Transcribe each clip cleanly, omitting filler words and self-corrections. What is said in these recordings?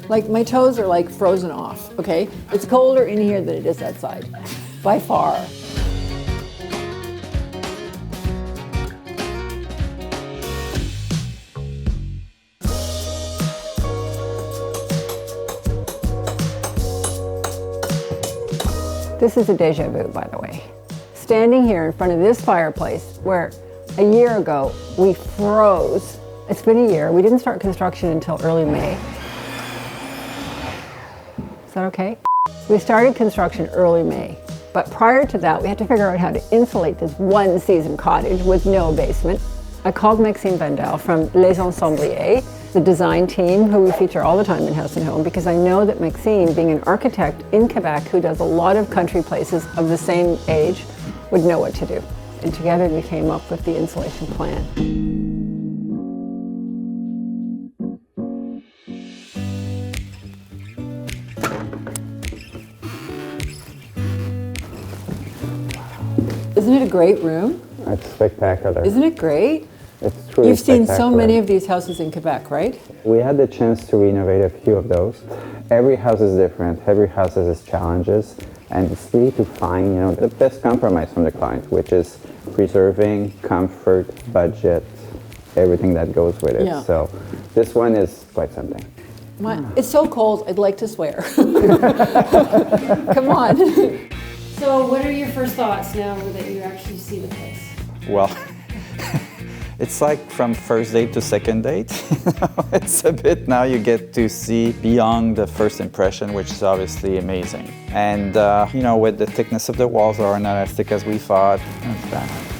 Like my toes are like frozen off, okay? It's colder in here than it is outside, by far. This is a deja vu, by the way. Standing here in front of this fireplace where a year ago we froze. It's been a year. We didn't start construction until early May. Is that okay? We started construction early May, but prior to that we had to figure out how to insulate this one-season cottage with no basement. I called Maxime Vandal from Les Ensembliers, the design team who we feature all the time in House and Home, because I know that Maxime, being an architect in Quebec who does a lot of country places of the same age, would know what to do. And together we came up with the insulation plan. Isn't it a great room? It's spectacular. Isn't it great? It's truly You've seen so spectacular. many of these houses in Quebec, right? We had the chance to renovate a few of those. Every house is different. Every house has its challenges, and it's really to find, the best compromise from the client, which is preserving comfort, budget, everything that goes with it. Yeah. So this one is quite something. It's so cold, I'd like to swear. Come on. So what are your first thoughts now that you actually see the place? Well, it's like from first date to second date. It's a bit now you get to see beyond the first impression, which is obviously amazing. And with the thickness of the walls are not as thick as we thought.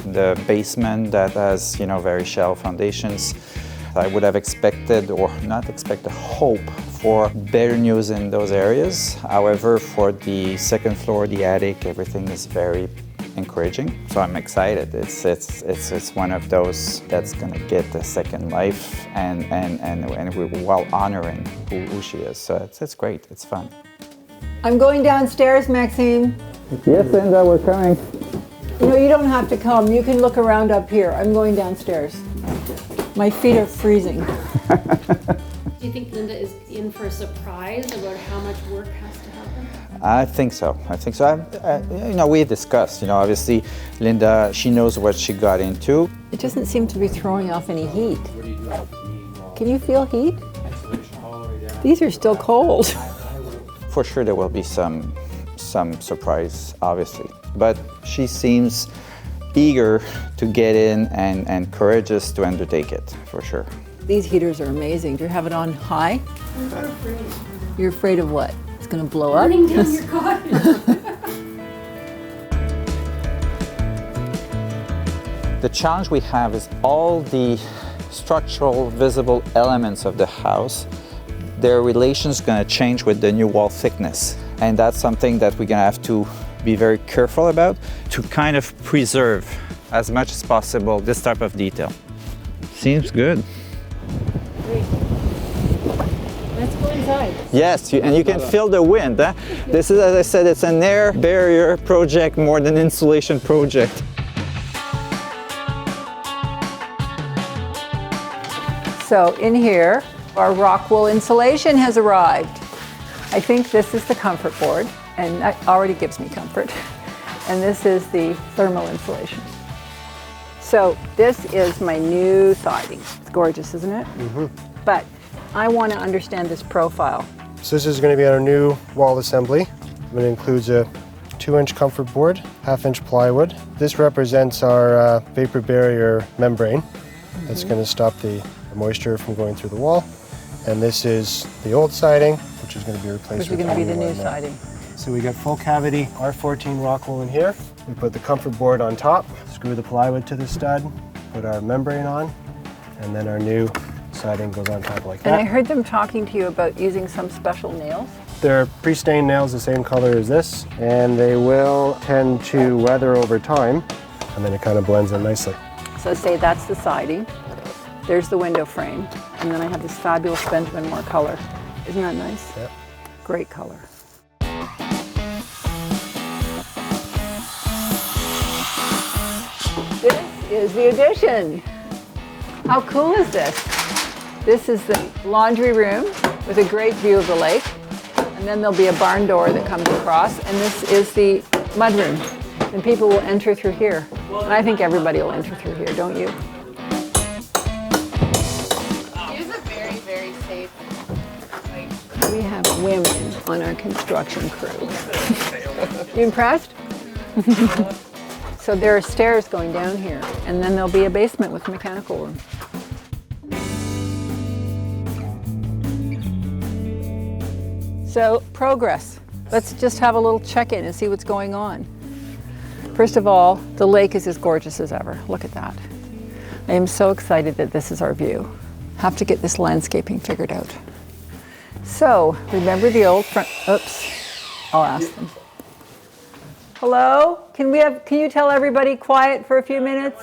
The basement that has very shallow foundations. I would have expected, or not expected, hope for better news in those areas. However, for the second floor, the attic, everything is very encouraging. So I'm excited. It's one of those that's gonna get a second life, and we're while honoring who she is. So it's great. It's fun. I'm going downstairs, Maxime. Yes, Lynda, we're coming. You don't have to come. You can look around up here. I'm going downstairs. My feet are freezing. Do you think Lynda is in for a surprise about how much work has to happen? I think so. We discussed, obviously Lynda, she knows what she got into. It doesn't seem to be throwing off any heat. Can you feel heat? These are still cold. For sure there will be some surprise, obviously. But she seems eager to get in and courageous to undertake it, for sure. These heaters are amazing. Do you have it on high? I'm not afraid. You're afraid of what? It's going to blow up? Burning down your cottage. The challenge we have is all the structural, visible elements of the house, their relation's going to change with the new wall thickness. And that's something that we're going to have to be very careful about to kind of preserve as much as possible this type of detail. Seems good. Great. Let's go inside. Yes, and you can feel the wind. Huh? This is, as I said, it's an air barrier project more than insulation project. So in here, our Rockwool insulation has arrived. I think this is the comfort board, and that already gives me comfort. And this is the thermal insulation. So this is my new siding. It's gorgeous, isn't it? Mm-hmm. But I want to understand this profile. So this is going to be our new wall assembly. It includes a 2-inch comfort board, 1/2-inch plywood. This represents our vapor barrier membrane. That's going to stop the moisture from going through the wall. And this is the old siding, which is going to be replaced with Which is going to be the new one now. siding. So we got full cavity R14 Rockwool in here. We put the comfort board on top, screw the plywood to the stud, put our membrane on, and then our new siding goes on top like that. And I heard them talking to you about using some special nails. They're pre-stained nails the same color as this, and they will tend to weather over time, and then it kind of blends in nicely. So say that's the siding. There's the window frame. And then I have this fabulous Benjamin Moore color. Isn't that nice? Yep. Great color. This is the addition. How cool is this? This is the laundry room. with a great view of the lake. And then there'll be a barn door that comes across, and this is the mudroom. And people will enter through here. And I think everybody will enter through here, don't you? It is a very, very safe place. We have women on our construction crew. You impressed? So there are stairs going down here, and then there'll be a basement with a mechanical room. So, progress. Let's just have a little check-in and see what's going on. First of all, the lake is as gorgeous as ever. Look at that. I am so excited that this is our view. Have to get this landscaping figured out. So, remember the old front, oops, I'll ask them. Hello? Can you tell everybody quiet for a few minutes?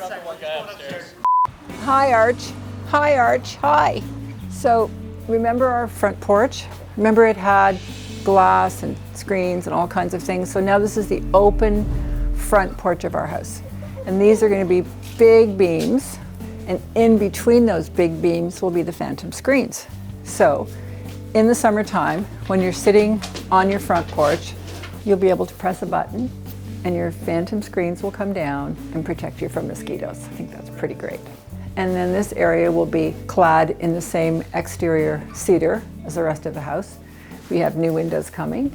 Hi, Arch. Hi, Arch. Hi. So, remember our front porch? Remember it had glass and screens and all kinds of things. So now this is the open front porch of our house. And these are going to be big beams. And in between those big beams will be the phantom screens. So in the summertime, when you're sitting on your front porch, you'll be able to press a button and your phantom screens will come down and protect you from mosquitoes. I think that's pretty great. And then this area will be clad in the same exterior cedar as the rest of the house. We have new windows coming,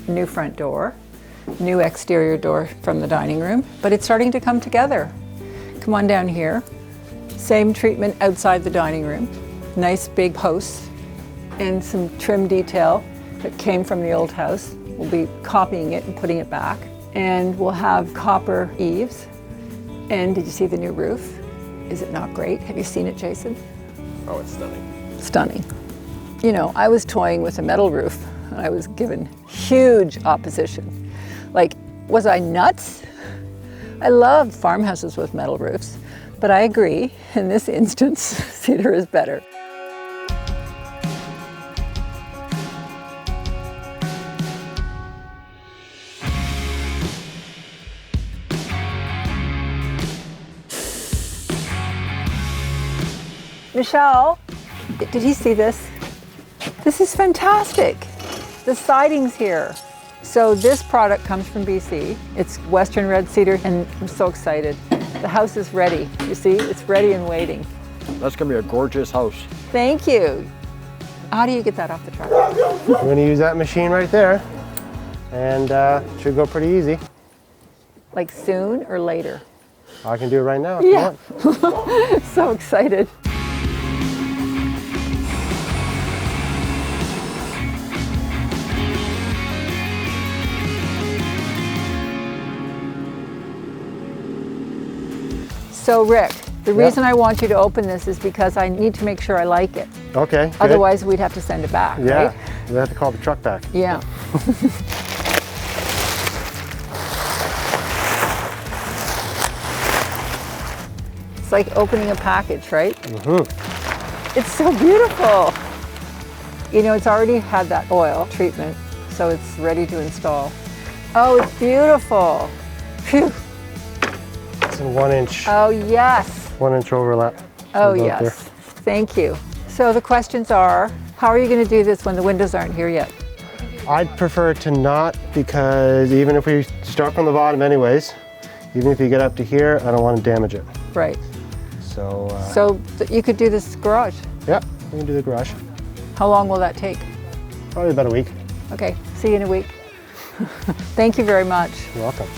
new front door, new exterior door from the dining room, but it's starting to come together. Come on down here. Same treatment outside the dining room. Nice big posts and some trim detail that came from the old house. We'll be copying it and putting it back. And we'll have copper eaves. And did you see the new roof? Is it not great? Have you seen it, Jason? Oh, it's stunning. Stunning. You know, I was toying with a metal roof and I was given huge opposition. Like, was I nuts? I love farmhouses with metal roofs, but I agree, in this instance, cedar is better. Michelle, did you see this? This is fantastic. The siding's here. So this product comes from BC. It's Western red cedar, and I'm so excited. The house is ready. You see, it's ready and waiting. That's gonna be a gorgeous house. Thank you. How do you get that off the truck? We're going to use that machine right there, and should go pretty easy. Like soon or later? I can do it right now if you want. So excited. So Rick, the reason I want you to open this is because I need to make sure I like it. Okay, good. Otherwise we'd have to send it back, Yeah, right? we have to call the truck back. Yeah. It's like opening a package, right? Mm-hmm. It's so beautiful. You know, it's already had that oil treatment, so it's ready to install. Oh, it's beautiful. Phew. It's in 1 inch. Oh, yes. 1 inch overlap. Oh, About yes. there. Thank you. So the questions are, how are you going to do this when the windows aren't here yet? I'd prefer to not, because even if we start from the bottom anyways, even if you get up to here, I don't want to damage it. Right. So, So you could do this garage. yeah, we can do the garage. How long will that take? Probably about a week. Okay, see you in a week. Thank you very much. You're welcome.